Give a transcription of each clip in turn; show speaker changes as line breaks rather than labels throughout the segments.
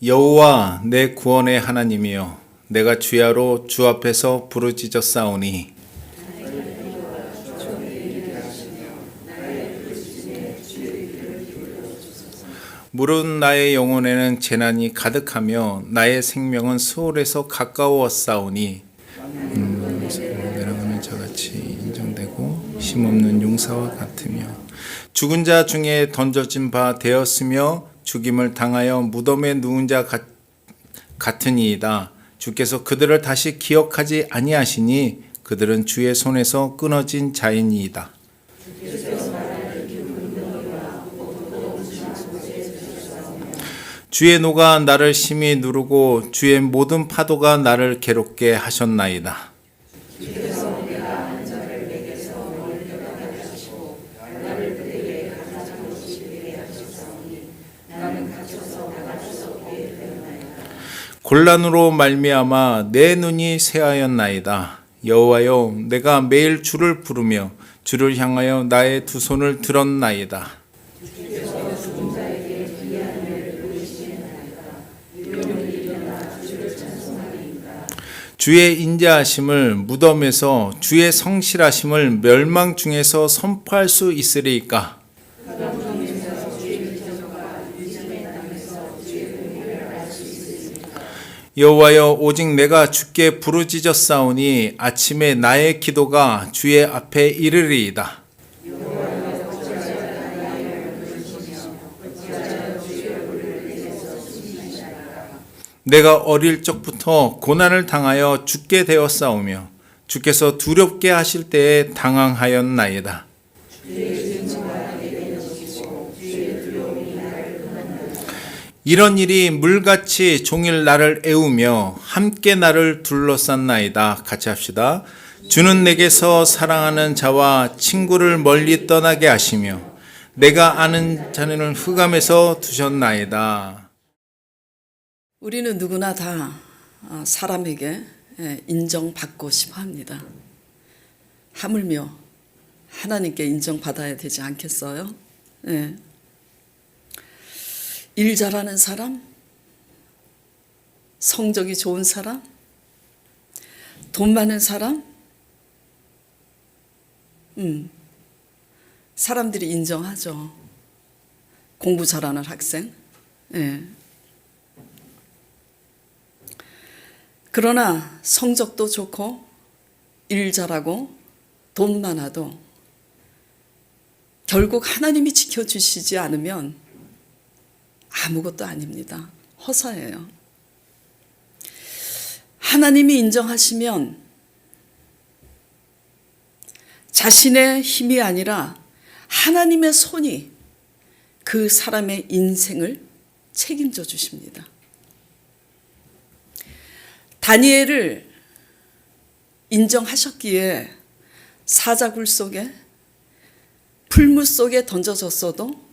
여호와 내 구원의 하나님이여, 내가 주야로 주 앞에서 부르짖었사오니 무릇 나의 영혼에는 재난이 가득하며 나의 생명은 수월에서 가까웠사오니 내려가면 저같이 인정되고 힘없는 용사와 같으며 죽은 자 중에 던져진 바 되었으며 죽임을 당하여 무덤에 누운 자 같으니이다. 주께서 그들을 다시 기억하지 아니하시니 그들은 주의 손에서 끊어진 자이니이다. 주의 노가 나를 심히 누르고 주의 모든 파도가 나를 괴롭게 하셨나이다. 곤란으로 말미암아 내 눈이 새하였나이다. 여호와여, 내가 매일 주를 부르며 주를 향하여 나의 두 손을 들었나이다. 주의 인자하심을 무덤에서, 주의 성실하심을 멸망 중에서 선포할 수 있으리이까? 여호와여, 오직 내가 주께 부르짖었사오니 아침에 나의 기도가 주의 앞에 이르리이다. 내가 어릴 적부터 고난을 당하여 죽게 되었사오며 주께서 두렵게 하실 때에 당황하였나이다. 이런 일이 물같이 종일 나를 애우며 함께 나를 둘러쌌나이다. 같이 합시다. 주는 내게서 사랑하는 자와 친구를 멀리 떠나게 하시며 내가 아는 자는 흑암에서 두셨나이다.
우리는 누구나 다 사람에게 인정받고 싶어 합니다. 하물며 하나님께 인정받아야 되지 않겠어요? 네. 일 잘하는 사람, 성적이 좋은 사람, 돈 많은 사람, 사람들이 인정하죠. 공부 잘하는 학생. 네. 그러나 성적도 좋고 일 잘하고 돈 많아도 결국 하나님이 지켜주시지 않으면 아무것도 아닙니다. 허사예요. 하나님이 인정하시면 자신의 힘이 아니라 하나님의 손이 그 사람의 인생을 책임져 주십니다. 다니엘을 인정하셨기에 사자굴 속에 풀무 속에 던져졌어도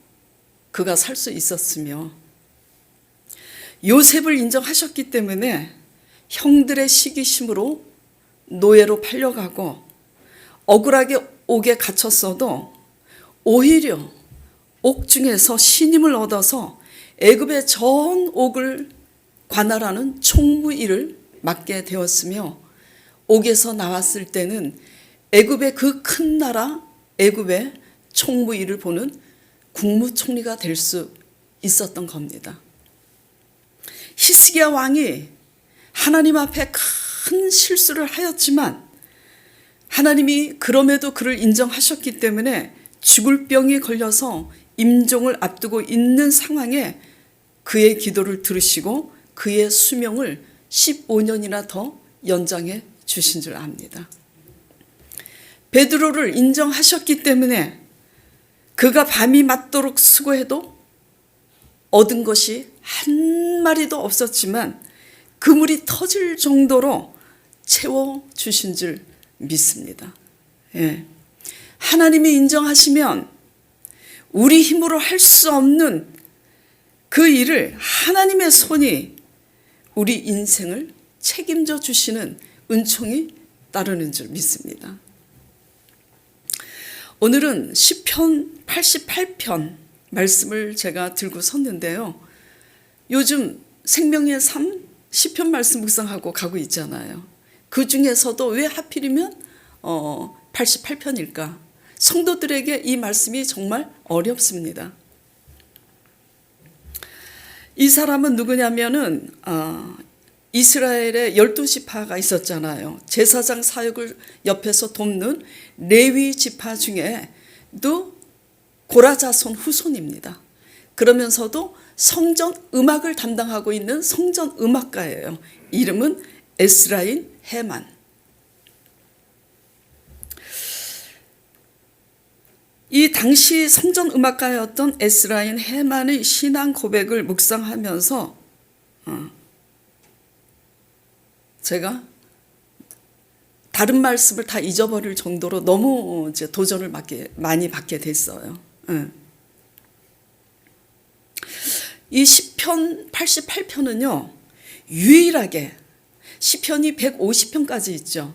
그가 살 수 있었으며, 요셉을 인정하셨기 때문에 형들의 시기심으로 노예로 팔려가고 억울하게 옥에 갇혔어도 오히려 옥 중에서 신임을 얻어서 애굽의 전 옥을 관할하는 총무일을 맡게 되었으며, 옥에서 나왔을 때는 애굽의 그 큰 나라 애굽의 총무일을 보는 국무총리가 될 수 있었던 겁니다. 히스기야 왕이 하나님 앞에 큰 실수를 하였지만 하나님이 그럼에도 그를 인정하셨기 때문에 죽을 병이 걸려서 임종을 앞두고 있는 상황에 그의 기도를 들으시고 그의 수명을 15년이나 더 연장해 주신 줄 압니다. 베드로를 인정하셨기 때문에 그가 밤이 맞도록 수고해도 얻은 것이 한 마리도 없었지만 그물이 터질 정도로 채워주신 줄 믿습니다. 예. 하나님이 인정하시면 우리 힘으로 할 수 없는 그 일을 하나님의 손이 우리 인생을 책임져 주시는 은총이 따르는 줄 믿습니다. 오늘은 시편 88편 말씀을 제가 들고 섰는데요. 요즘 생명의 삶 시편 말씀 묵상하고 가고 있잖아요. 그 중에서도 왜 하필이면 88편일까? 성도들에게 이 말씀이 정말 어렵습니다. 이 사람은 누구냐면은 이스라엘에 12지파가 있었잖아요. 제사장 사역을 옆에서 돕는 레위 지파 중에도 고라 자손 후손입니다. 그러면서도 성전 음악을 담당하고 있는 성전 음악가예요. 이름은 에스라인 헤만. 이 당시 성전 음악가였던 에스라인 헤만의 신앙 고백을 묵상하면서 제가 다른 말씀을 다 잊어버릴 정도로 너무 이제 도전을 많이 받게 됐어요. 이 시편 88편은요, 유일하게 시편이 150편까지 있죠.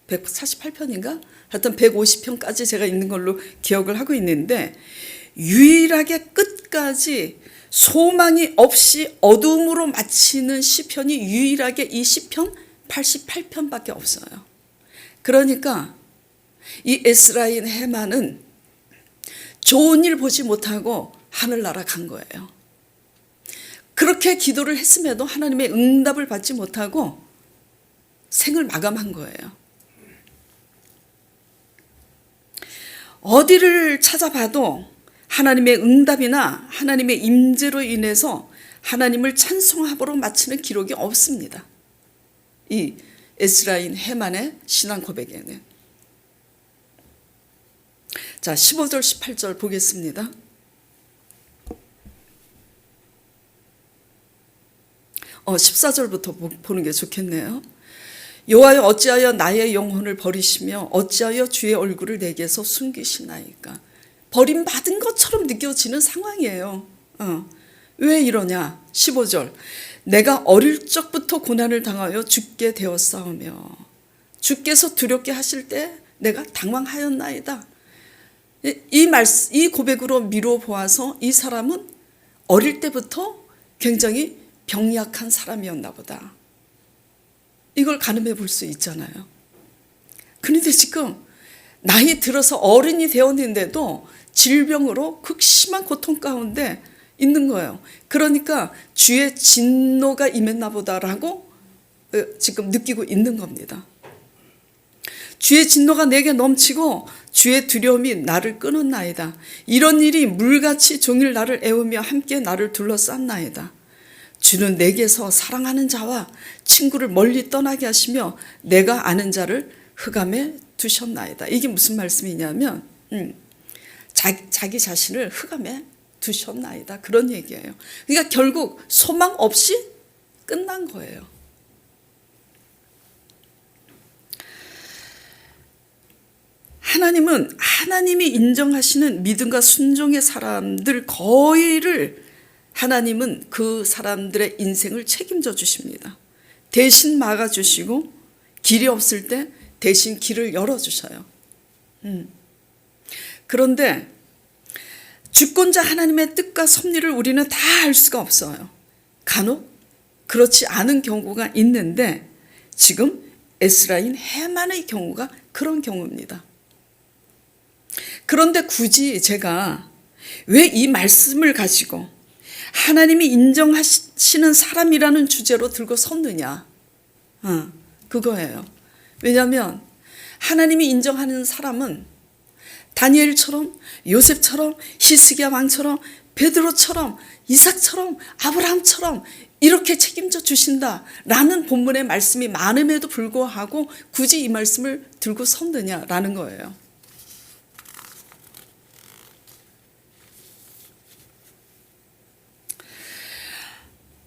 148편인가? 하여튼 150편까지 제가 있는 걸로 기억을 하고 있는데, 유일하게 끝까지 소망이 없이 어둠으로 마치는 시편이 유일하게 이 시편 88편밖에 없어요. 그러니까 이 에스라인 헤만은 좋은 일 보지 못하고 하늘나라 간 거예요. 그렇게 기도를 했음에도 하나님의 응답을 받지 못하고 생을 마감한 거예요. 어디를 찾아봐도 하나님의 응답이나 하나님의 임재로 인해서 하나님을 찬송함으로 마치는 기록이 없습니다. 이 에스라인 헤만의 신앙 고백에는. 자, 15절 18절 보겠습니다. 14절부터 보는 게 좋겠네요. 여호와여 어찌하여 나의 영혼을 버리시며 어찌하여 주의 얼굴을 내게서 숨기시나이까. 버림받은 것처럼 느껴지는 상황이에요. 왜 이러냐. 15절 내가 어릴 적부터 고난을 당하여 죽게 되었사오며 주께서 두렵게 하실 때 내가 당황하였나이다. 이 고백으로 미루어 보아서 이 사람은 어릴 때부터 굉장히 병약한 사람이었나 보다. 이걸 가늠해 볼 수 있잖아요. 그런데 지금 나이 들어서 어른이 되었는데도 질병으로 극심한 고통 가운데 있는 거예요. 그러니까 주의 진노가 임했나 보다라고 지금 느끼고 있는 겁니다. 주의 진노가 내게 넘치고 주의 두려움이 나를 끊었나이다. 이런 일이 물같이 종일 나를 애우며 함께 나를 둘러쌌나이다. 주는 내게서 사랑하는 자와 친구를 멀리 떠나게 하시며 내가 아는 자를 흑암에 두셨나이다. 이게 무슨 말씀이냐면 자기 자신을 흑암에 두셨나이다. 그런 얘기예요. 그러니까 결국 소망 없이 끝난 거예요. 하나님은 하나님이 인정하시는 믿음과 순종의 사람들 거의를 하나님은 그 사람들의 인생을 책임져 주십니다. 대신 막아주시고 길이 없을 때 대신 길을 열어주셔요. 그런데 주권자 하나님의 뜻과 섭리를 우리는 다 알 수가 없어요. 간혹 그렇지 않은 경우가 있는데 지금 에스라인 헤만의 경우가 그런 경우입니다. 그런데 굳이 제가 왜 이 말씀을 가지고 하나님이 인정하시는 사람이라는 주제로 들고 섰느냐. 그거예요. 왜냐하면 하나님이 인정하는 사람은 다니엘처럼 요셉처럼 히스기야 왕처럼 베드로처럼 이삭처럼 아브라함처럼 이렇게 책임져 주신다라는 본문의 말씀이 많음에도 불구하고 굳이 이 말씀을 들고 섰느냐라는 거예요.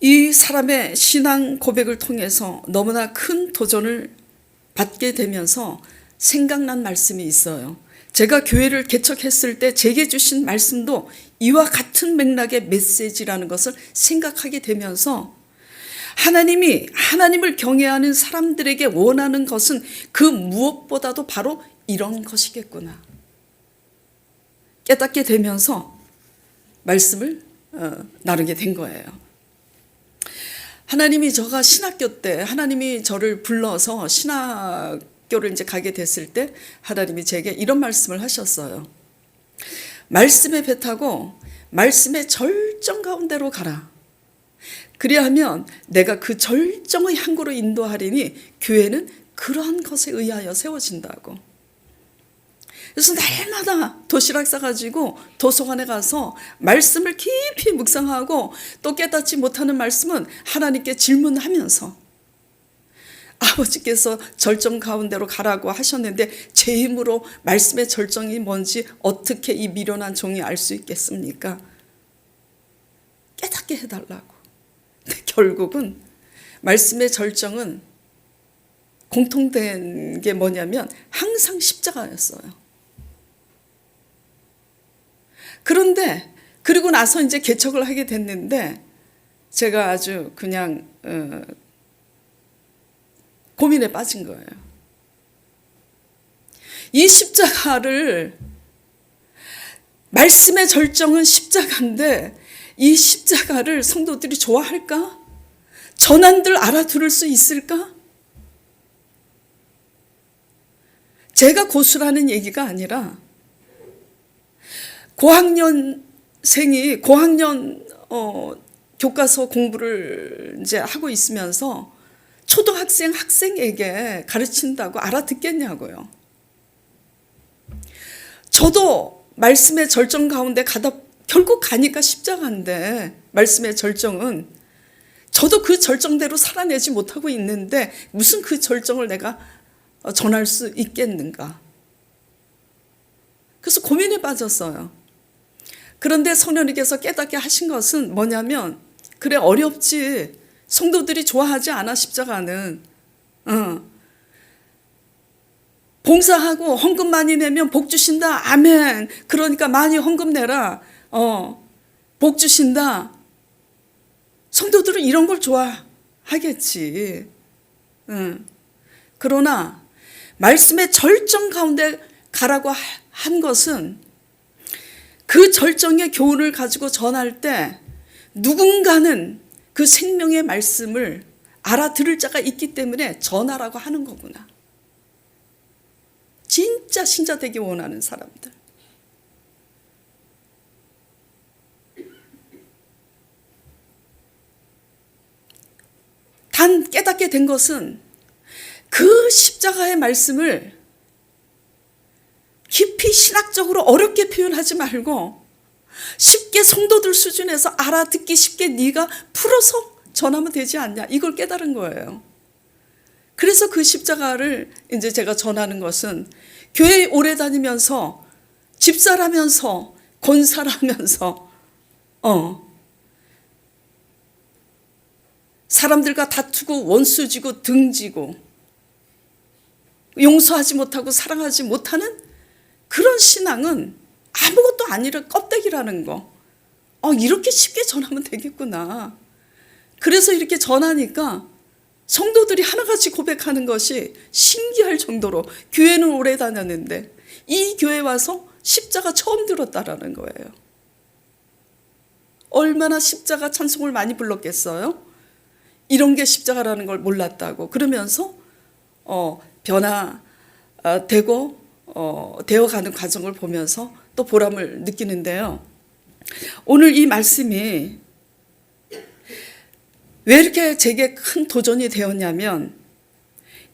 이 사람의 신앙 고백을 통해서 너무나 큰 도전을 받게 되면서 생각난 말씀이 있어요. 제가 교회를 개척했을 때 제게 주신 말씀도 이와 같은 맥락의 메시지라는 것을 생각하게 되면서 하나님이 하나님을 경외하는 사람들에게 원하는 것은 그 무엇보다도 바로 이런 것이겠구나 깨닫게 되면서 말씀을 나누게 된 거예요. 하나님이 저가 신학교 때 하나님이 저를 불러서 신학교를 이제 가게 됐을 때 하나님이 제게 이런 말씀을 하셨어요. 말씀에 배 타고 말씀의 절정 가운데로 가라. 그리하면 내가 그 절정의 항구로 인도하리니 교회는 그러한 것에 의하여 세워진다고. 그래서 날마다 도시락 싸가지고 도서관에 가서 말씀을 깊이 묵상하고 또 깨닫지 못하는 말씀은 하나님께 질문하면서 아버지께서 절정 가운데로 가라고 하셨는데 제 힘으로 말씀의 절정이 뭔지 어떻게 이 미련한 종이 알 수 있겠습니까? 깨닫게 해달라고. 근데 결국은 말씀의 절정은 공통된 게 뭐냐면 항상 십자가였어요. 그런데 그리고 나서 이제 개척을 하게 됐는데 제가 아주 그냥 고민에 빠진 거예요. 이 십자가를 말씀의 절정은 십자가인데 이 십자가를 성도들이 좋아할까? 전한들 알아들을 수 있을까? 제가 고수라는 얘기가 아니라 고학년생이 고학년 교과서 공부를 이제 하고 있으면서 초등학생 학생에게 가르친다고 알아듣겠냐고요. 저도 말씀의 절정 가운데 가다 결국 가니까 십자가인데 말씀의 절정은 저도 그 절정대로 살아내지 못하고 있는데 무슨 그 절정을 내가 전할 수 있겠는가. 그래서 고민에 빠졌어요. 그런데 성령님께서 깨닫게 하신 것은 뭐냐면 그래 어렵지. 성도들이 좋아하지 않아 십자가는. 봉사하고 헌금 많이 내면 복 주신다. 아멘. 그러니까 많이 헌금 내라. 복 주신다. 성도들은 이런 걸 좋아하겠지. 그러나 말씀의 절정 가운데 가라고 한 것은 그 절정의 교훈을 가지고 전할 때 누군가는 그 생명의 말씀을 알아들을 자가 있기 때문에 전하라고 하는 거구나. 진짜 신자 되기 원하는 사람들. 단 깨닫게 된 것은 그 십자가의 말씀을 깊이 신학적으로 어렵게 표현하지 말고 쉽게 성도들 수준에서 알아듣기 쉽게 네가 풀어서 전하면 되지 않냐. 이걸 깨달은 거예요. 그래서 그 십자가를 이제 제가 전하는 것은 교회에 오래 다니면서 집사라면서 권사라면서 사람들과 다투고 원수지고 등지고 용서하지 못하고 사랑하지 못하는 그런 신앙은 아무것도 아니라 껍데기라는 거. 이렇게 쉽게 전하면 되겠구나. 그래서 이렇게 전하니까 성도들이 하나같이 고백하는 것이 신기할 정도로 교회는 오래 다녔는데 이 교회 와서 십자가 처음 들었다라는 거예요. 얼마나 십자가 찬송을 많이 불렀겠어요? 이런 게 십자가라는 걸 몰랐다고. 그러면서 변화되고 되어가는 과정을 보면서 또 보람을 느끼는데요. 오늘 이 말씀이 왜 이렇게 제게 큰 도전이 되었냐면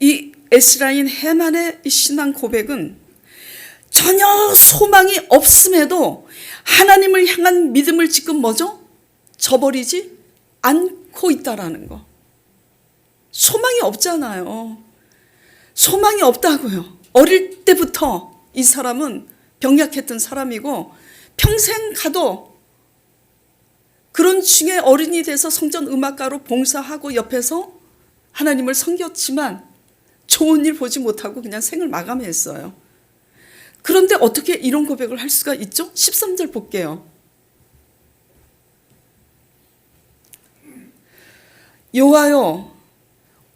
이 에스라인 해만의 신앙 고백은 전혀 소망이 없음에도 하나님을 향한 믿음을 지금 뭐죠? 저버리지 않고 있다라는 거. 소망이 없잖아요. 소망이 없다고요. 어릴 때부터 이 사람은 병약했던 사람이고 평생 가도 그런 중에 어른이 돼서 성전 음악가로 봉사하고 옆에서 하나님을 섬겼지만 좋은 일 보지 못하고 그냥 생을 마감했어요. 그런데 어떻게 이런 고백을 할 수가 있죠? 13절 볼게요. 여호와여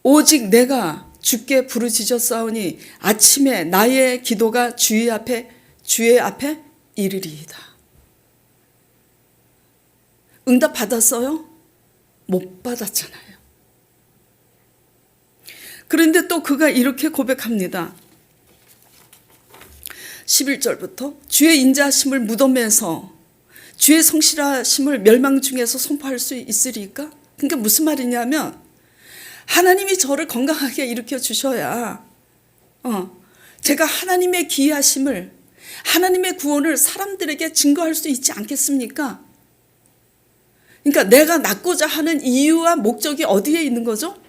오직 내가 주께 부르짖었사오니 아침에 나의 기도가 주의 앞에 이르리이다. 응답 받았어요? 못 받았잖아요. 그런데 또 그가 이렇게 고백합니다. 11절부터 주의 인자하심을 무덤에서 주의 성실하심을 멸망 중에서 선포할 수 있으리까? 그러니까 무슨 말이냐면 하나님이 저를 건강하게 일으켜 주셔야 제가 하나님의 기이하심을, 하나님의 구원을 사람들에게 증거할 수 있지 않겠습니까? 그러니까 내가 낳고자 하는 이유와 목적이 어디에 있는 거죠?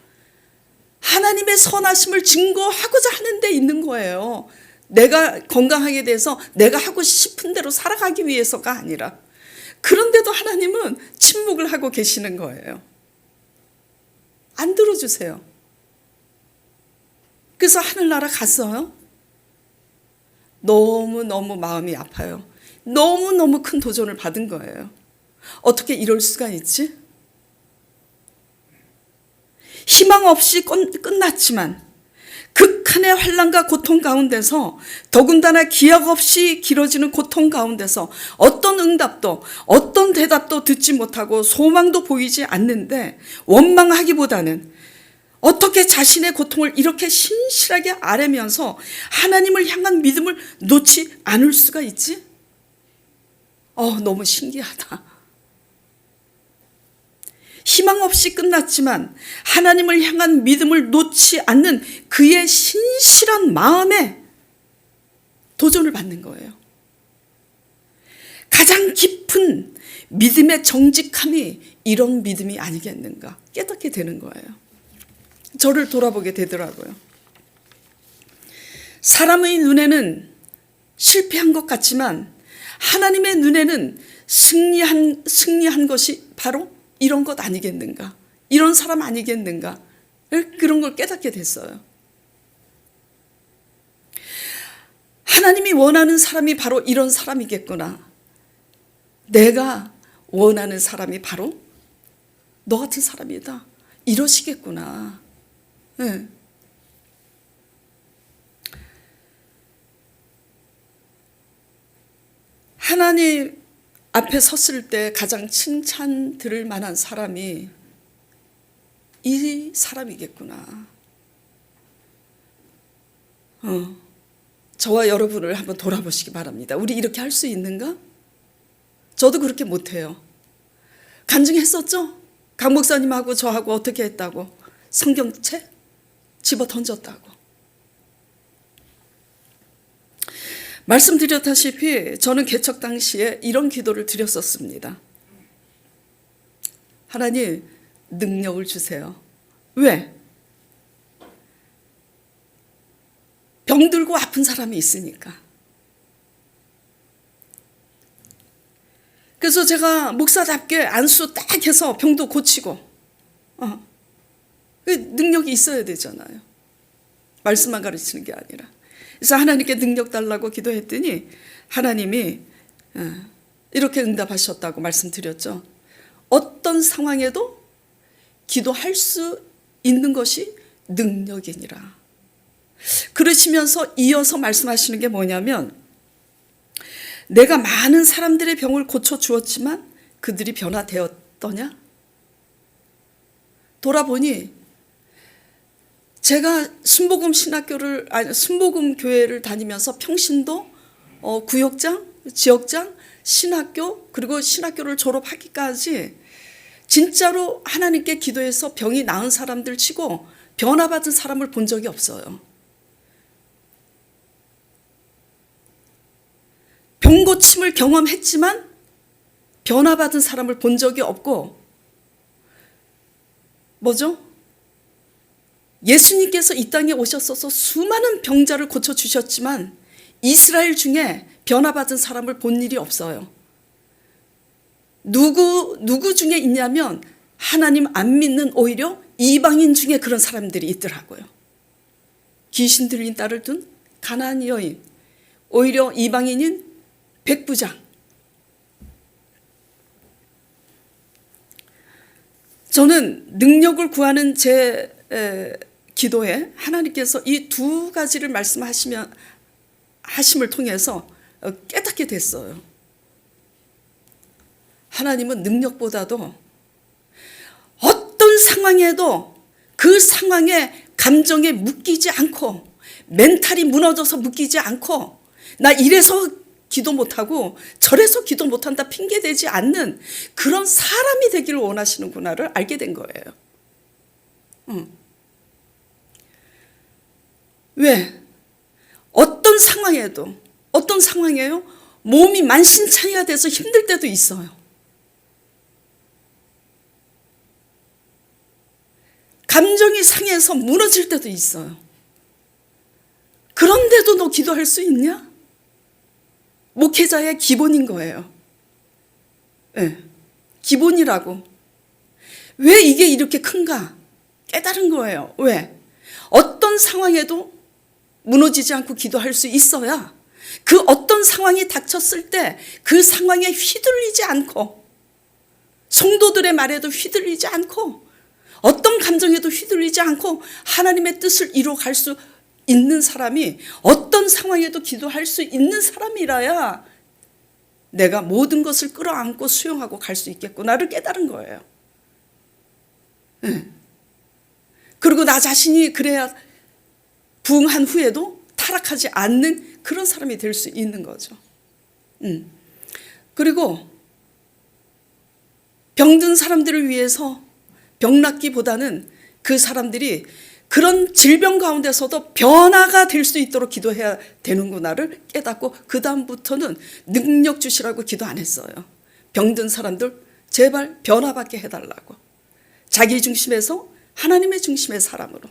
하나님의 선하심을 증거하고자 하는 데 있는 거예요. 내가 건강하게 돼서 내가 하고 싶은 대로 살아가기 위해서가 아니라. 그런데도 하나님은 침묵을 하고 계시는 거예요. 안 들어주세요. 그래서 하늘나라 갔어요. 너무너무 마음이 아파요. 너무너무 큰 도전을 받은 거예요. 어떻게 이럴 수가 있지? 희망 없이 끝났지만 극한의 환난과 고통 가운데서, 더군다나 기약 없이 길어지는 고통 가운데서 어떤 응답도 어떤 대답도 듣지 못하고 소망도 보이지 않는데 원망하기보다는 어떻게 자신의 고통을 이렇게 신실하게 아뢰면서 하나님을 향한 믿음을 놓지 않을 수가 있지? 너무 신기하다. 희망 없이 끝났지만 하나님을 향한 믿음을 놓지 않는 그의 신실한 마음에 도전을 받는 거예요. 가장 깊은 믿음의 정직함이 이런 믿음이 아니겠는가 깨닫게 되는 거예요. 저를 돌아보게 되더라고요. 사람의 눈에는 실패한 것 같지만 하나님의 눈에는 승리한 것이 바로 이런 것 아니겠는가? 이런 사람 아니겠는가? 그런 걸 깨닫게 됐어요. 하나님이 원하는 사람이 바로 이런 사람이겠구나. 내가 원하는 사람이 바로 너 같은 사람이다. 이러시겠구나. 네. 하나님 앞에 섰을 때 가장 칭찬 들을 만한 사람이 이 사람이겠구나. 저와 여러분을 한번 돌아보시기 바랍니다. 우리 이렇게 할 수 있는가? 저도 그렇게 못해요. 간증했었죠? 강 목사님하고 저하고 어떻게 했다고? 성경책 집어 던졌다고. 말씀드렸다시피 저는 개척 당시에 이런 기도를 드렸었습니다. 하나님, 능력을 주세요. 왜? 병들고 아픈 사람이 있으니까. 그래서 제가 목사답게 안수 딱 해서 병도 고치고 능력이 있어야 되잖아요. 말씀만 가르치는 게 아니라. 그래서 하나님께 능력 달라고 기도했더니 하나님이 이렇게 응답하셨다고 말씀드렸죠. 어떤 상황에도 기도할 수 있는 것이 능력이니라. 그러시면서 이어서 말씀하시는 게 뭐냐면, 내가 많은 사람들의 병을 고쳐주었지만 그들이 변화되었더냐? 돌아보니 제가 순복음 교회를 다니면서 평신도, 구역장, 지역장, 신학교, 그리고 신학교를 졸업하기까지 진짜로 하나님께 기도해서 병이 나은 사람들 치고 변화받은 사람을 본 적이 없어요. 병 고침을 경험했지만 변화받은 사람을 본 적이 없고, 뭐죠? 예수님께서 이 땅에 오셨어서 수많은 병자를 고쳐주셨지만 이스라엘 중에 변화받은 사람을 본 일이 없어요. 누구 중에 있냐면 하나님 안 믿는 오히려 이방인 중에 그런 사람들이 있더라고요. 귀신 들린 딸을 둔 가나안 여인, 오히려 이방인인 백부장. 저는 능력을 구하는 제 기도에 하나님께서 이 두 가지를 하심을 통해서 깨닫게 됐어요. 하나님은 능력보다도 어떤 상황에도 그 상황에 감정에 묶이지 않고 멘탈이 무너져서 묶이지 않고 나 이래서 기도 못하고 저래서 기도 못한다 핑계대지 않는 그런 사람이 되기를 원하시는구나를 알게 된 거예요. 왜? 어떤 상황이에요? 몸이 만신창이가 돼서 힘들 때도 있어요. 감정이 상해서 무너질 때도 있어요. 그런데도 너 기도할 수 있냐? 목회자의 기본인 거예요. 네, 기본이라고. 왜 이게 이렇게 큰가? 깨달은 거예요. 왜? 어떤 상황에도 무너지지 않고 기도할 수 있어야 그 어떤 상황이 닥쳤을 때 그 상황에 휘둘리지 않고 성도들의 말에도 휘둘리지 않고 어떤 감정에도 휘둘리지 않고 하나님의 뜻을 이루어갈 수 있는 사람이 어떤 상황에도 기도할 수 있는 사람이라야 내가 모든 것을 끌어안고 수용하고 갈 수 있겠구나를 깨달은 거예요. 그리고 나 자신이 그래야 부흥한 후에도 타락하지 않는 그런 사람이 될 수 있는 거죠. 그리고 병든 사람들을 위해서 병 낫기보다는 그 사람들이 그런 질병 가운데서도 변화가 될 수 있도록 기도해야 되는구나를 깨닫고 그 다음부터는 능력 주시라고 기도 안 했어요. 병든 사람들 제발 변화받게 해달라고. 자기 중심에서 하나님의 중심의 사람으로.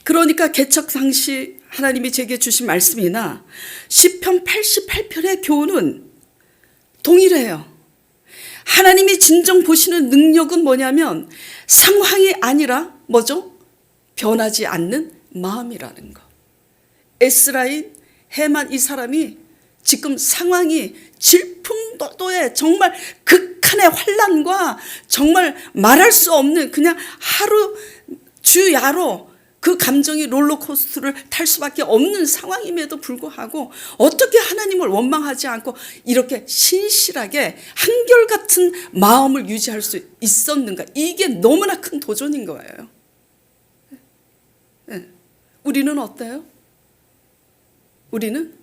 그러니까 개척 당시 하나님이 제게 주신 말씀이나 시편 88편의 교훈은 동일해요. 하나님이 진정 보시는 능력은 뭐냐면 상황이 아니라 뭐죠? 변하지 않는 마음이라는 거. 에스라인, 헤만 이 사람이 지금 상황이 질풍노도의 정말 극한의 환난과 정말 말할 수 없는 그냥 하루 주야로 그 감정이 롤러코스터를 탈 수밖에 없는 상황임에도 불구하고 어떻게 하나님을 원망하지 않고 이렇게 신실하게 한결같은 마음을 유지할 수 있었는가. 이게 너무나 큰 도전인 거예요. 우리는 어때요? 우리는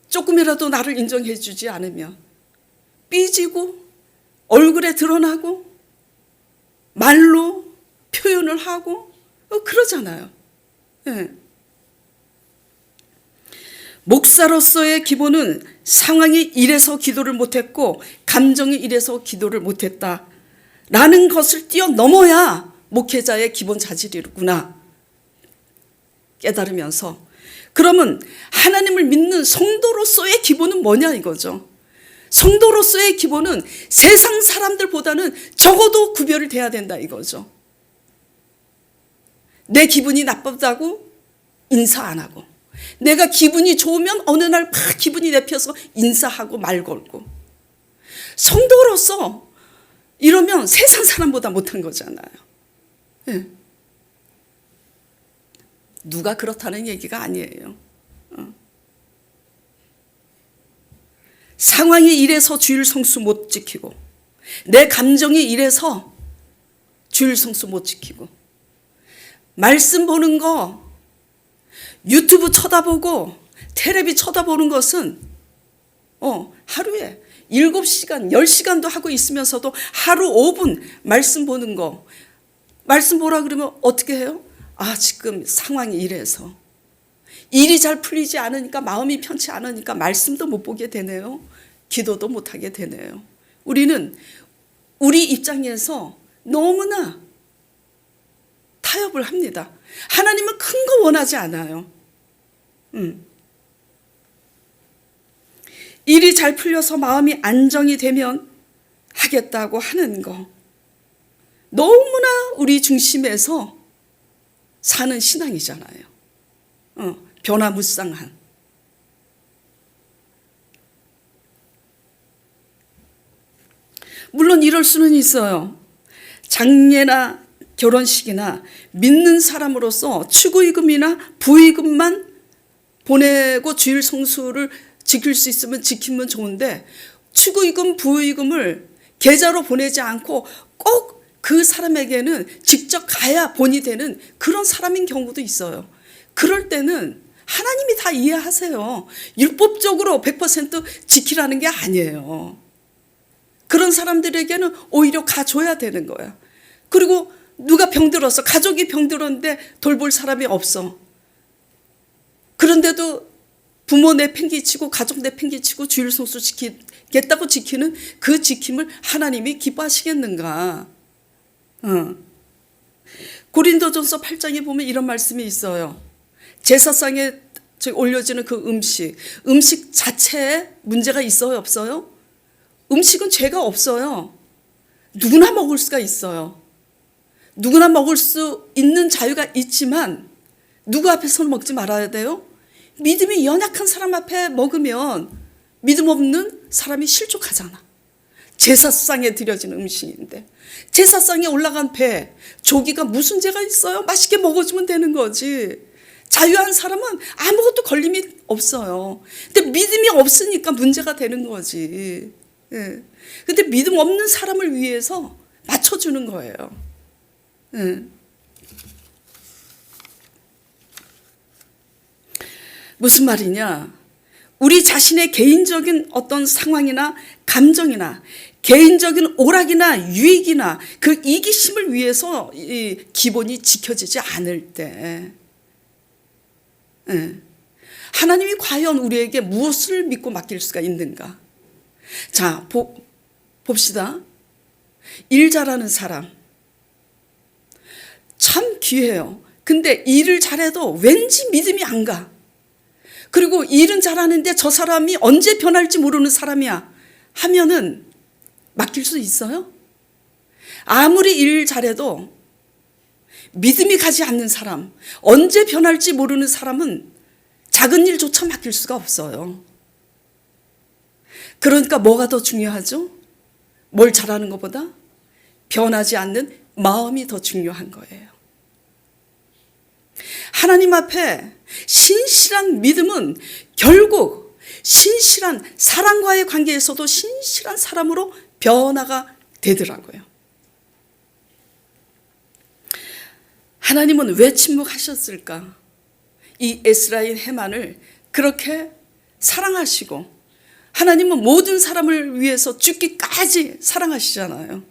조금이라도 나를 인정해 주지 않으면 삐지고 얼굴에 드러나고 말로 표현을 하고 그러잖아요. 목사로서의 기본은 상황이 이래서 기도를 못했고 감정이 이래서 기도를 못했다라는 것을 뛰어넘어야 목회자의 기본 자질이구나 깨달으면서 그러면 하나님을 믿는 성도로서의 기본은 뭐냐 이거죠. 성도로서의 기본은 세상 사람들보다는 적어도 구별이 돼야 된다 이거죠. 내 기분이 나쁘다고 인사 안 하고 내가 기분이 좋으면 어느 날 막 기분이 내펴서 인사하고 말 걸고 성도로서 이러면 세상 사람보다 못한 거잖아요. 누가 그렇다는 얘기가 아니에요. 상황이 이래서 주일 성수 못 지키고 내 감정이 이래서 주일 성수 못 지키고 말씀 보는 거 유튜브 쳐다보고 텔레비 쳐다보는 것은 하루에 7시간 10시간도 하고 있으면서도 하루 5분 말씀 보는 거 말씀 보라 그러면 어떻게 해요? 아 지금 상황이 이래서 일이 잘 풀리지 않으니까 마음이 편치 않으니까 말씀도 못 보게 되네요. 기도도 못 하게 되네요. 우리는 우리 입장에서 너무나 타협을 합니다. 하나님은 큰 거 원하지 않아요. 일이 잘 풀려서 마음이 안정이 되면 하겠다고 하는 거 너무나 우리 중심에서 사는 신앙이잖아요. 변화무쌍한. 물론 이럴 수는 있어요. 장례나 결혼식이나 믿는 사람으로서 축의금이나 부의금만 보내고 주일 성수를 지킬 수 있으면 지키면 좋은데 축의금, 부의금을 계좌로 보내지 않고 꼭 그 사람에게는 직접 가야 본이 되는 그런 사람인 경우도 있어요. 그럴 때는 하나님이 다 이해하세요. 율법적으로 100% 지키라는 게 아니에요. 그런 사람들에게는 오히려 가줘야 되는 거야. 그리고 누가 병들었어. 가족이 병들었는데 돌볼 사람이 없어. 그런데도 부모 내팽개치고 가족 내팽개치고 주일 성수 지키겠다고 지키는 그 지킴을 하나님이 기뻐하시겠는가. 고린도전서 8장에 보면 이런 말씀이 있어요. 제사상에 올려지는 그 음식 자체에 문제가 있어요, 없어요? 음식은 죄가 없어요. 누구나 먹을 수가 있어요. 누구나 먹을 수 있는 자유가 있지만 누구 앞에서는 먹지 말아야 돼요? 믿음이 연약한 사람 앞에 먹으면 믿음 없는 사람이 실족하잖아. 제사상에 드려지는 음식인데 제사상에 올라간 배, 조기가 무슨 죄가 있어요? 맛있게 먹어주면 되는 거지. 자유한 사람은 아무것도 걸림이 없어요. 근데 믿음이 없으니까 문제가 되는 거지. 예. 근데 믿음 없는 사람을 위해서 맞춰주는 거예요. 예. 무슨 말이냐? 우리 자신의 개인적인 어떤 상황이나 감정이나 개인적인 오락이나 유익이나 그 이기심을 위해서 이 기본이 지켜지지 않을 때 하나님이 과연 우리에게 무엇을 믿고 맡길 수가 있는가? 자, 봅시다. 일 잘하는 사람 참 귀해요. 근데 일을 잘해도 왠지 믿음이 안 가. 그리고 일은 잘하는데 저 사람이 언제 변할지 모르는 사람이야 하면은 맡길 수 있어요? 아무리 일 잘해도 믿음이 가지 않는 사람, 언제 변할지 모르는 사람은 작은 일조차 맡길 수가 없어요. 그러니까 뭐가 더 중요하죠? 뭘 잘하는 것보다 변하지 않는 마음이 더 중요한 거예요. 하나님 앞에 신실한 믿음은 결국 신실한 사랑과의 관계에서도 신실한 사람으로 변화가 되더라고요. 하나님은 왜 침묵하셨을까? 이 에스라엘 해만을 그렇게 사랑하시고 하나님은 모든 사람을 위해서 죽기까지 사랑하시잖아요.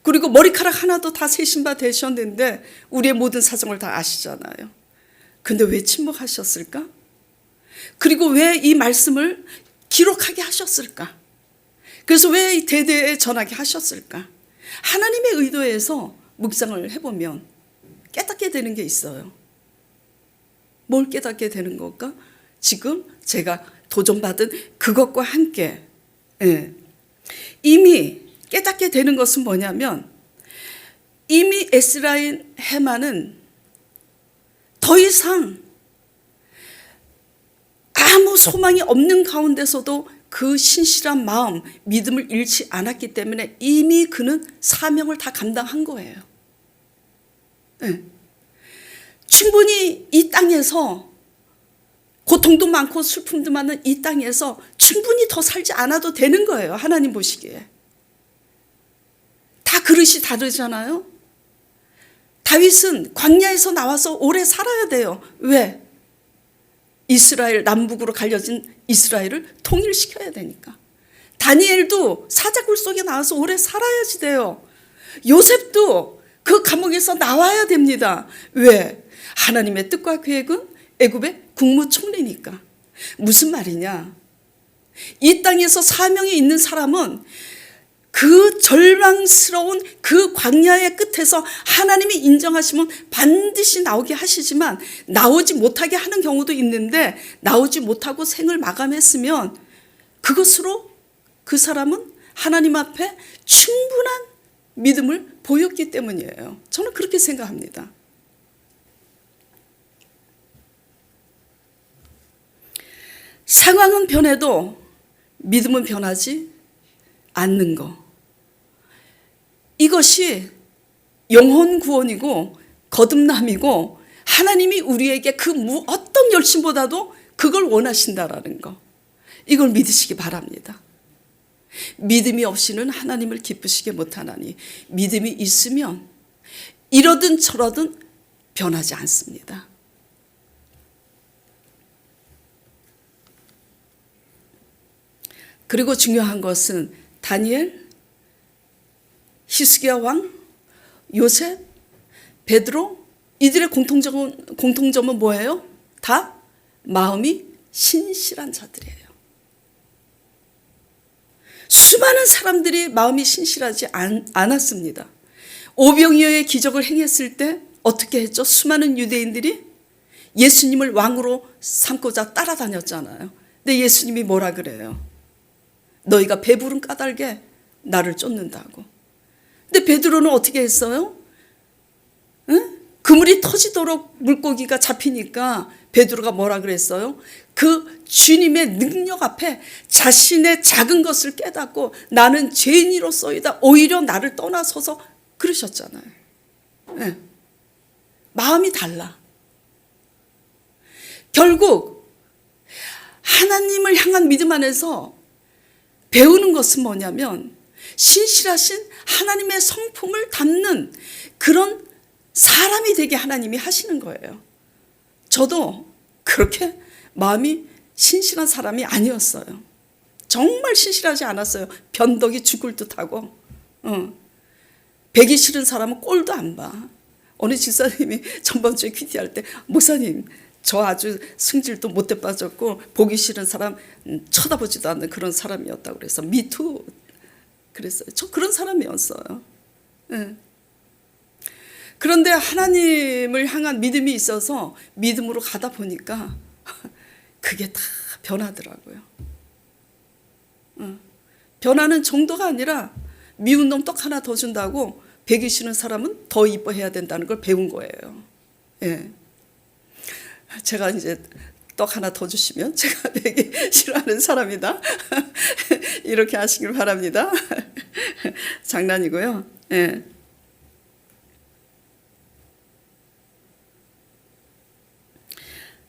그리고 머리카락 하나도 다 세신 바 되셨는데 우리의 모든 사정을 다 아시잖아요. 근데 왜 침묵하셨을까? 그리고 왜 이 말씀을 기록하게 하셨을까? 그래서 왜 대대에 전하게 하셨을까? 하나님의 의도에서 묵상을 해보면 깨닫게 되는 게 있어요. 뭘 깨닫게 되는 걸까? 지금 제가 도전받은 그것과 함께 이미 깨닫게 되는 것은 뭐냐면 이미 에스라엘 해만은 더 이상 아무 소망이 없는 가운데서도 그 신실한 마음, 믿음을 잃지 않았기 때문에 이미 그는 사명을 다 감당한 거예요. 충분히 이 땅에서 고통도 많고 슬픔도 많은 이 땅에서 충분히 더 살지 않아도 되는 거예요. 하나님 보시기에. 다 그릇이 다르잖아요. 다윗은 광야에서 나와서 오래 살아야 돼요. 왜? 이스라엘 남북으로 갈려진 이스라엘을 통일시켜야 되니까. 다니엘도 사자굴 속에 나와서 오래 살아야지 돼요. 요셉도 그 감옥에서 나와야 됩니다. 왜? 하나님의 뜻과 계획은 애굽의 국무총리니까. 무슨 말이냐? 이 땅에서 사명이 있는 사람은 그 절망스러운 그 광야의 끝에서 하나님이 인정하시면 반드시 나오게 하시지만 나오지 못하게 하는 경우도 있는데 나오지 못하고 생을 마감했으면 그것으로 그 사람은 하나님 앞에 충분한 믿음을 보였기 때문이에요. 저는 그렇게 생각합니다. 상황은 변해도 믿음은 변하지 않는 거. 이것이 영혼 구원이고 거듭남이고 하나님이 우리에게 그 어떤 열심보다도 그걸 원하신다라는 거. 이걸 믿으시기 바랍니다. 믿음이 없이는 하나님을 기쁘시게 못하나니 믿음이 있으면 이러든 저러든 변하지 않습니다. 그리고 중요한 것은 다니엘, 히스기야 왕, 요셉, 베드로 이들의 공통점은 뭐예요? 다 마음이 신실한 자들이에요. 수많은 사람들이 마음이 신실하지 않았습니다. 오병이어의 기적을 행했을 때 어떻게 했죠? 수많은 유대인들이 예수님을 왕으로 삼고자 따라다녔잖아요. 근데 예수님이 뭐라 그래요? 너희가 배부른 까닭에 나를 쫓는다고. 근데 베드로는 어떻게 했어요? 응? 그물이 터지도록 물고기가 잡히니까 베드로가 뭐라 그랬어요? 그 주님의 능력 앞에 자신의 작은 것을 깨닫고 나는 죄인이로소이다. 오히려 나를 떠나서서 그러셨잖아요. 네. 마음이 달라. 결국 하나님을 향한 믿음 안에서 배우는 것은 뭐냐면 신실하신 하나님의 성품을 담는 그런 사람이 되게 하나님이 하시는 거예요. 저도 그렇게 마음이 신실한 사람이 아니었어요. 정말 신실하지 않았어요. 변덕이 죽을 듯하고. 배기 싫은 사람은 꼴도 안 봐. 어느 집사님이 전번주에 퀴티할 때 목사님 저 아주 승질도 못돼 빠졌고 보기 싫은 사람 쳐다보지도 않는 그런 사람이었다고 그래서 미투 그랬어요. 저 그런 사람이었어요. 네. 그런데 하나님을 향한 믿음이 있어서 믿음으로 가다 보니까 그게 다 변하더라고요. 변하는 정도가 아니라 미운 놈 떡 하나 더 준다고 배기 싫은 사람은 더 이뻐해야 된다는 걸 배운 거예요. 예. 제가 이제 떡 하나 더 주시면 제가 배기 싫어하는 사람이다. 이렇게 하시길 바랍니다. 장난이고요. 예.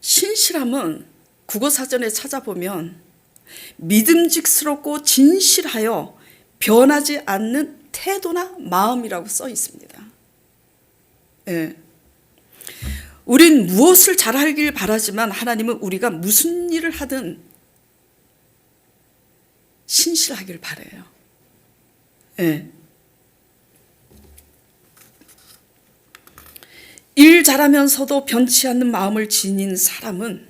신실함은 국어사전에 찾아보면 믿음직스럽고 진실하여 변하지 않는 태도나 마음이라고 써 있습니다. 예. 우린 무엇을 잘하길 바라지만 하나님은 우리가 무슨 일을 하든 신실하길 바라요. 예. 일 잘하면서도 변치 않는 마음을 지닌 사람은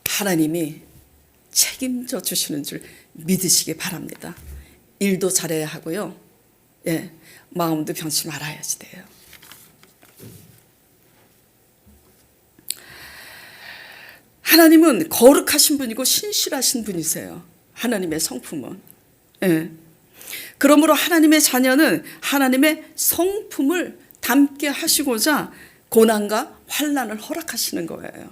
하나님이 책임져 주시는 줄 믿으시기 바랍니다. 일도 잘해야 하고요. 예, 마음도 변치 말아야지 돼요. 하나님은 거룩하신 분이고 신실하신 분이세요. 하나님의 성품은. 예. 그러므로 하나님의 자녀는 하나님의 성품을 담게 하시고자 고난과 환난을 허락하시는 거예요.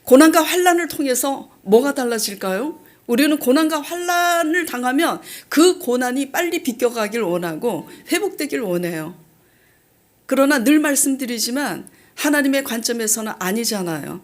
고난과 환난을 통해서 뭐가 달라질까요? 우리는 고난과 환난을 당하면 그 고난이 빨리 비껴가길 원하고 회복되길 원해요. 그러나 늘 말씀드리지만 하나님의 관점에서는 아니잖아요.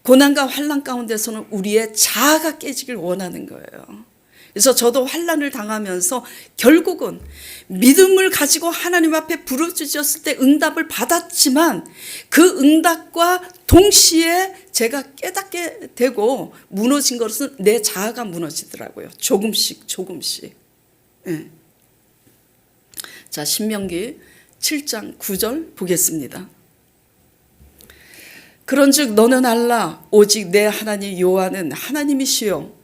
고난과 환난 가운데서는 우리의 자아가 깨지길 원하는 거예요. 그래서 저도 환난을 당하면서 결국은 믿음을 가지고 하나님 앞에 부르짖었을 때 응답을 받았지만 그 응답과 동시에 제가 깨닫게 되고 무너진 것은 내 자아가 무너지더라고요. 조금씩. 네. 자, 신명기 7장 9절 보겠습니다. 그런즉 너는 알라 오직 내 하나님 여호와는 하나님이시요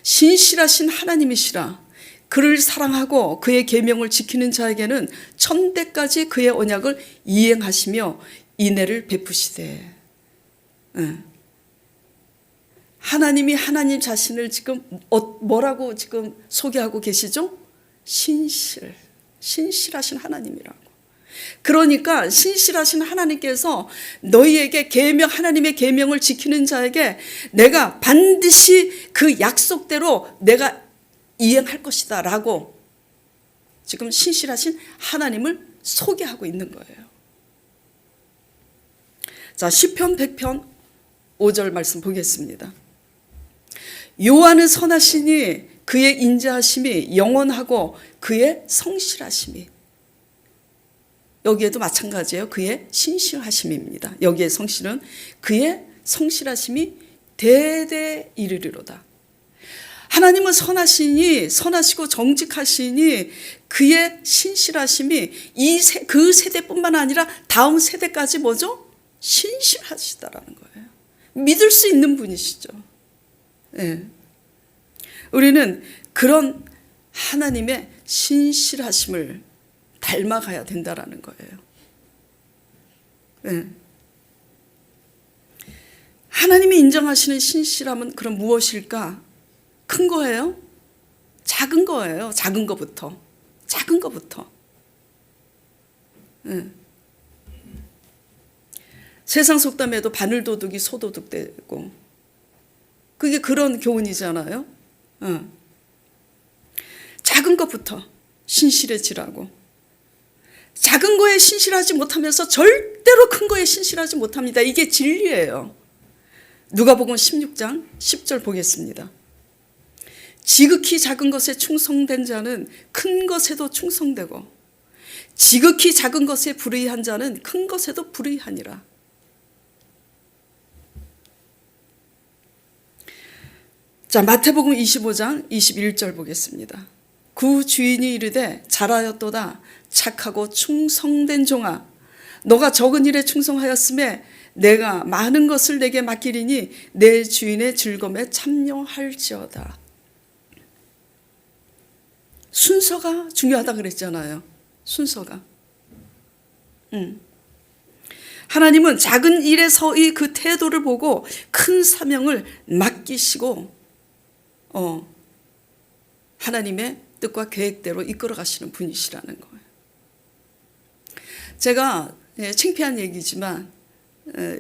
신실하신 하나님이시라. 그를 사랑하고 그의 계명을 지키는 자에게는 천대까지 그의 언약을 이행하시며 인애를 베푸시되. 하나님이 하나님 자신을 지금 뭐라고 지금 소개하고 계시죠? 신실하신 하나님이라고. 그러니까 신실하신 하나님께서 너희에게 하나님의 계명을 지키는 자에게 내가 반드시 그 약속대로 내가 이행할 것이다 라고 지금 신실하신 하나님을 소개하고 있는 거예요. 자, 시편 100편 5절 말씀 보겠습니다. 여호와는 선하시니 그의 인자하심이 영원하고 그의 성실하심이, 여기에도 마찬가지예요. 그의 신실하심입니다. 여기에 성실은 그의 성실하심이 대대 이르리로다. 하나님은 선하시니, 선하시고 정직하시니 그의 신실하심이 그 세대뿐만 아니라 다음 세대까지 뭐죠? 신실하시다라는 거예요. 믿을 수 있는 분이시죠. 네. 우리는 그런 하나님의 신실하심을 닮아가야 된다라는 거예요. 네. 하나님이 인정하시는 신실함은 그럼 무엇일까? 큰 거예요? 작은 거예요. 작은 거부터. 작은 거부터. 네. 세상 속담에도 바늘도둑이 소도둑 되고, 그게 그런 교훈이잖아요. 작은 것부터 신실해지라고. 작은 거에 신실하지 못하면서 절대로 큰 거에 신실하지 못합니다. 이게 진리예요. 누가복음 16장 10절 보겠습니다. 지극히 작은 것에 충성된 자는 큰 것에도 충성되고 지극히 작은 것에 불의한 자는 큰 것에도 불의하니라. 자, 마태복음 25장 21절 보겠습니다. 그 주인이 이르되 잘하였도다 착하고 충성된 종아, 너가 적은 일에 충성하였음에 내가 많은 것을 내게 맡기리니 내 주인의 즐거움에 참여할지어다. 순서가 중요하다 그랬잖아요. 순서가. 하나님은 작은 일에서의 그 태도를 보고 큰 사명을 맡기시고 하나님의 뜻과 계획대로 이끌어 가시는 분이시라는 거예요. 제가 창피한 얘기지만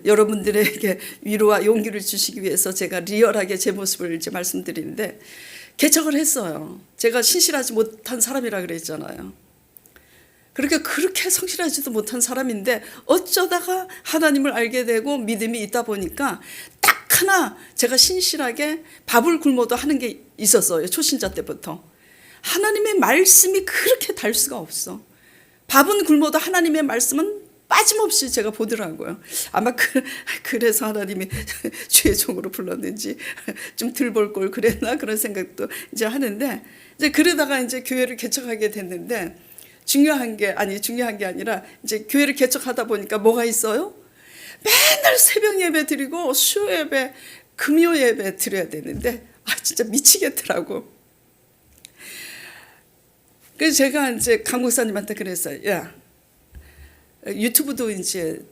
여러분들에게 위로와 용기를 주시기 위해서 제가 리얼하게 제 모습을 이제 말씀드리는데, 개척을 했어요. 제가 신실하지 못한 사람이라 그랬잖아요. 그렇게 성실하지도 못한 사람인데 어쩌다가 하나님을 알게 되고 믿음이 있다 보니까 딱 하나 제가 신실하게 밥을 굶어도 하는 게 있었어요. 초신자 때부터. 하나님의 말씀이 그렇게 달 수가 없어. 밥은 굶어도 하나님의 말씀은 빠짐없이 제가 보더라고요. 아마 그래서 하나님이 주의 종으로 불렀는지 좀 덜 볼 걸 그랬나 그런 생각도 이제 하는데, 이제 그러다가 이제 교회를 개척하게 됐는데, 중요한 게 아니라 이제 교회를 개척하다 보니까 뭐가 있어요? 맨날 새벽 예배 드리고 수요 예배, 금요 예배 드려야 되는데 진짜 미치겠더라고. 그래서 제가 이제 강 목사님한테 그랬어요. 야, 유튜브도 이제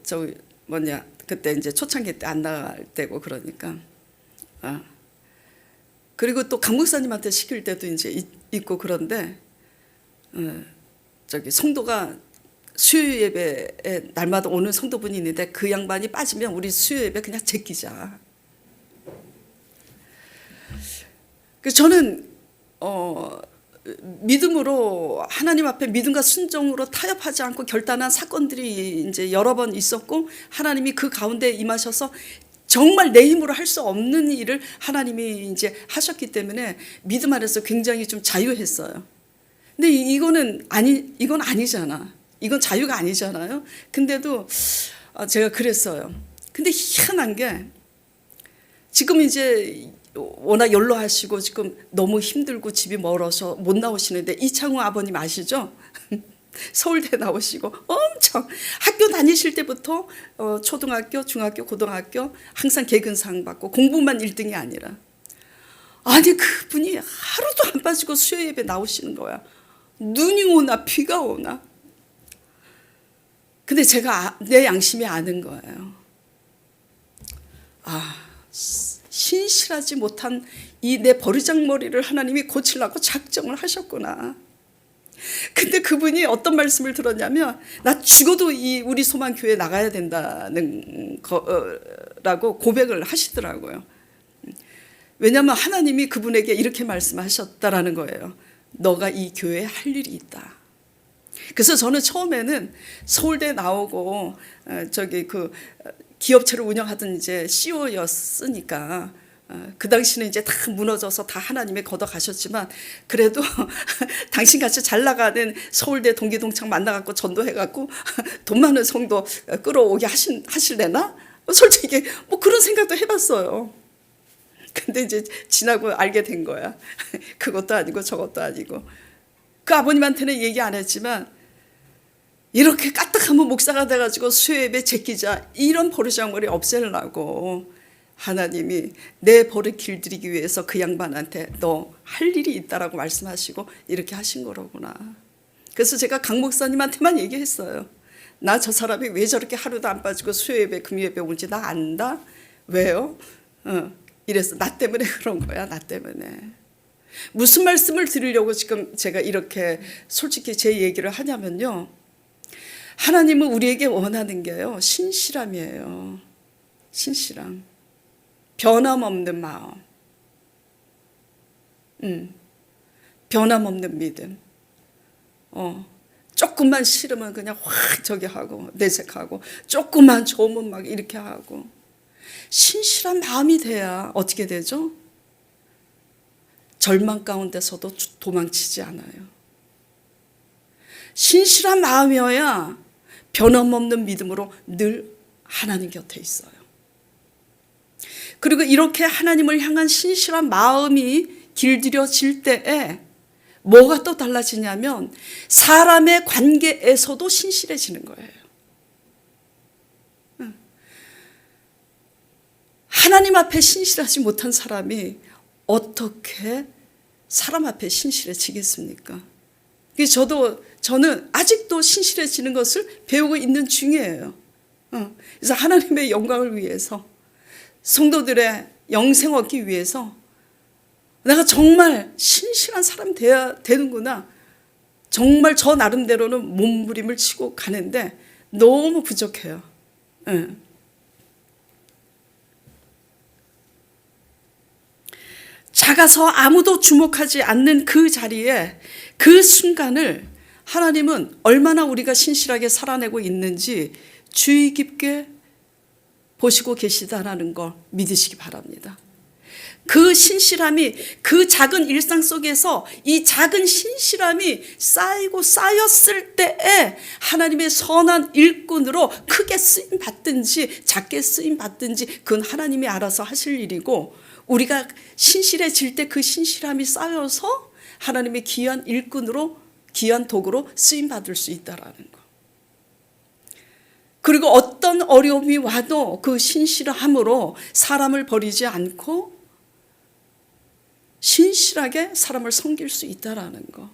그때 이제 초창기 때 안 나갈 때고 그러니까. 그리고 또 강 목사님한테 시킬 때도 이제 있고 그런데 성도가 수요 예배에 날마다 오는 성도분이 있는데 그 양반이 빠지면 우리 수요 예배 그냥 제끼자. 그래서 저는 믿음으로 하나님 앞에 믿음과 순종으로 타협하지 않고 결단한 사건들이 이제 여러 번 있었고, 하나님이 그 가운데 임하셔서 정말 내 힘으로 할 수 없는 일을 하나님이 이제 하셨기 때문에 믿음 안에서 굉장히 좀 자유했어요. 근데 이건 아니잖아. 이건 자유가 아니잖아요. 근데도 제가 그랬어요. 근데 희한한 게 지금 이제 워낙 연로하시고 지금 너무 힘들고 집이 멀어서 못 나오시는데, 이창호 아버님 아시죠? 서울대 나오시고 엄청 학교 다니실 때부터 초등학교, 중학교, 고등학교 항상 개근상 받고 공부만 1등이 아니라, 아니 그분이 하루도 안 빠지고 수요 예배 나오시는 거야. 눈이 오나 비가 오나. 근데 제가 내 양심이 아는 거예요. 신실하지 못한 이 내 버르장머리를 하나님이 고치려고 작정을 하셨구나. 근데 그분이 어떤 말씀을 들었냐면, 나 죽어도 이 우리 소망교회 나가야 된다는 거라고 고백을 하시더라고요. 왜냐하면 하나님이 그분에게 이렇게 말씀하셨다라는 거예요. 너가 이 교회에 할 일이 있다. 그래서 저는 처음에는 서울대 나오고 기업체를 운영하던 이제 CEO였으니까 그 당시는 이제 다 무너져서 다 하나님이 걷어가셨지만 그래도 당신같이 잘 나가는 서울대 동기동창 만나갖고 전도해갖고 돈 많은 성도 끌어오게 하실래나? 솔직히 뭐 그런 생각도 해봤어요. 근데 이제 지나고 알게 된 거야. 그것도 아니고 저것도 아니고. 그 아버님한테는 얘기 안 했지만 이렇게 까딱하면 목사가 돼가지고 수요예배 제끼자 이런 버르장머리 없애려고 하나님이 내 벌을 길들이기 위해서 그 양반한테 너 할 일이 있다라고 말씀하시고 이렇게 하신 거로구나. 그래서 제가 강 목사님한테만 얘기했어요. 나 저 사람이 왜 저렇게 하루도 안 빠지고 수요예배 금요예배 오는지 나 안다. 왜요? 이래서 나 때문에 그런 거야. 나 때문에. 무슨 말씀을 드리려고 지금 제가 이렇게 솔직히 제 얘기를 하냐면요. 하나님은 우리에게 원하는 게요. 신실함이에요. 신실함. 변함없는 마음. 변함없는 믿음. 조금만 싫으면 그냥 확 저기 하고 내색하고 조금만 좋으면 막 이렇게 하고 신실한 마음이 돼야 어떻게 되죠? 절망 가운데서도 도망치지 않아요. 신실한 마음이어야 변함없는 믿음으로 늘 하나님 곁에 있어요. 그리고 이렇게 하나님을 향한 신실한 마음이 길들여질 때에 뭐가 또 달라지냐면 사람의 관계에서도 신실해지는 거예요. 하나님 앞에 신실하지 못한 사람이 어떻게 사람 앞에 신실해지겠습니까? 저는 아직도 신실해지는 것을 배우고 있는 중이에요. 그래서 하나님의 영광을 위해서 성도들의 영생 얻기 위해서 내가 정말 신실한 사람 돼야 되는구나. 정말 저 나름대로는 몸부림을 치고 가는데 너무 부족해요. 작아서 아무도 주목하지 않는 그 자리에 그 순간을 하나님은 얼마나 우리가 신실하게 살아내고 있는지 주의 깊게 보시고 계시다라는 걸 믿으시기 바랍니다. 그 신실함이 그 작은 일상 속에서 이 작은 신실함이 쌓이고 쌓였을 때에 하나님의 선한 일꾼으로 크게 쓰임 받든지 작게 쓰임 받든지 그건 하나님이 알아서 하실 일이고 우리가 신실해질 때 그 신실함이 쌓여서 하나님의 귀한 일꾼으로 귀한 도구로 쓰임 받을 수 있다라는 거. 그리고 어떤 어려움이 와도 그 신실함으로 사람을 버리지 않고 신실하게 사람을 섬길 수 있다라는 거.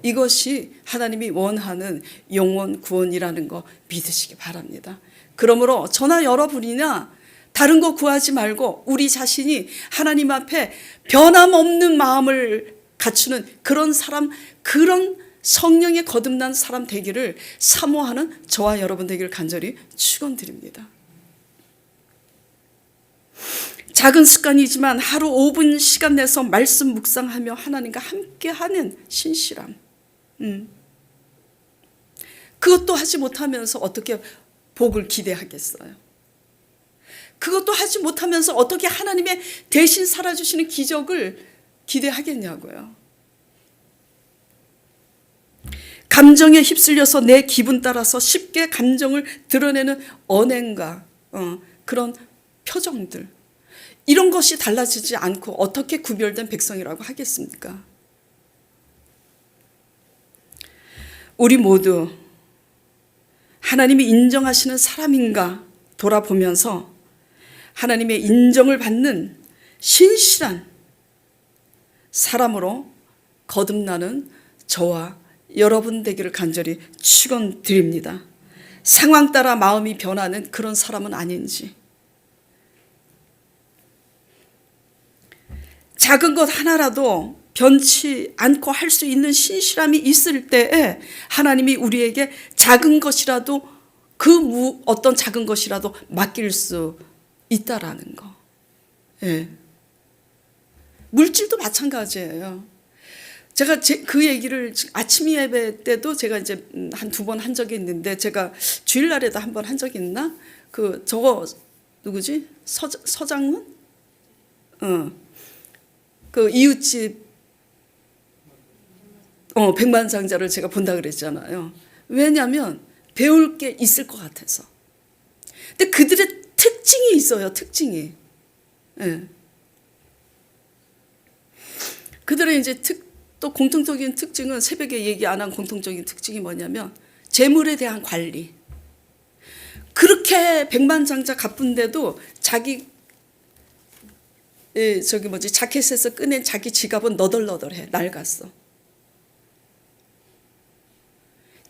이것이 하나님이 원하는 영원 구원이라는 거 믿으시기 바랍니다. 그러므로 저나 여러분이나 다른 거 구하지 말고 우리 자신이 하나님 앞에 변함없는 마음을 갖추는 그런 사람, 그런 성령에 거듭난 사람 되기를 사모하는 저와 여러분 되기를 간절히 축원드립니다. 작은 습관이지만 하루 5분 시간 내서 말씀 묵상하며 하나님과 함께하는 신실함. 그것도 하지 못하면서 어떻게 복을 기대하겠어요? 그것도 하지 못하면서 어떻게 하나님의 대신 살아주시는 기적을 기대하겠냐고요. 감정에 휩쓸려서 내 기분 따라서 쉽게 감정을 드러내는 언행과 그런 표정들, 이런 것이 달라지지 않고 어떻게 구별된 백성이라고 하겠습니까? 우리 모두 하나님이 인정하시는 사람인가 돌아보면서 하나님의 인정을 받는 신실한 사람으로 거듭나는 저와 여러분 되기를 간절히 축원드립니다. 상황 따라 마음이 변하는 그런 사람은 아닌지, 작은 것 하나라도 변치 않고 할 수 있는 신실함이 있을 때에 하나님이 우리에게 작은 것이라도 어떤 작은 것이라도 맡길 수 있다라는 거. 예. 물질도 마찬가지예요. 제가 그 얘기를 아침 예배 때도 제가 이제 한 2번 한 적이 있는데, 제가 주일날에도 한 번 한 적이 있나? 저거 누구지? 서장훈? 그 이웃집 백만장자를 제가 본다 그랬잖아요. 왜냐하면 배울 게 있을 것 같아서. 근데 그들의 특징이 있어요. 특징이. 예. 그들의 이제 또 공통적인 특징은, 새벽에 얘기 안 한 공통적인 특징이 뭐냐면 재물에 대한 관리. 그렇게 백만장자 가쁜데도 자기 자켓에서 꺼낸 자기 지갑은 너덜너덜해. 낡았어.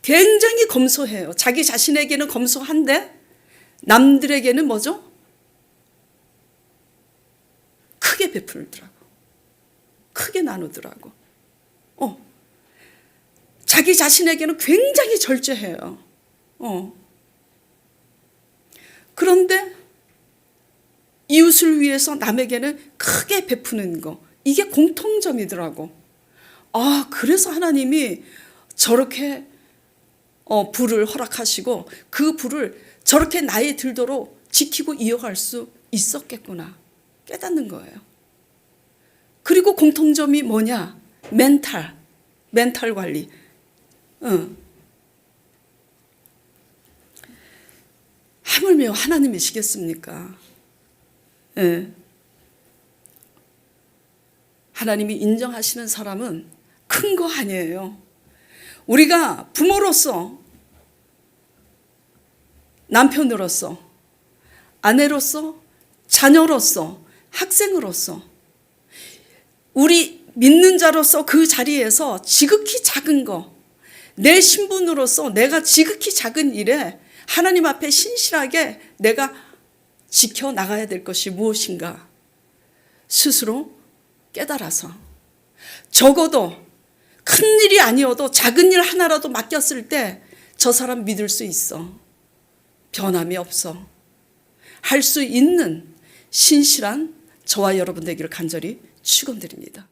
굉장히 검소해요. 자기 자신에게는 검소한데 남들에게는 뭐죠? 크게 베풀더라고. 크게 나누더라고. 자기 자신에게는 굉장히 절제해요. 그런데 이웃을 위해서 남에게는 크게 베푸는 거, 이게 공통점이더라고. 그래서 하나님이 저렇게 불을 허락하시고 그 불을 저렇게 나이 들도록 지키고 이어갈 수 있었겠구나 깨닫는 거예요. 그리고 공통점이 뭐냐? 멘탈 관리. 하물며 하나님이시겠습니까? 예. 하나님이 인정하시는 사람은 큰 거 아니에요. 우리가 부모로서, 남편으로서, 아내로서, 자녀로서, 학생으로서, 우리 믿는 자로서 그 자리에서 지극히 작은 거, 내 신분으로서 내가 지극히 작은 일에 하나님 앞에 신실하게 내가 지켜나가야 될 것이 무엇인가 스스로 깨달아서, 적어도 큰 일이 아니어도 작은 일 하나라도 맡겼을 때 저 사람 믿을 수 있어, 변함이 없어 할 수 있는 신실한 저와 여러분 되기를 간절히 축원드립니다.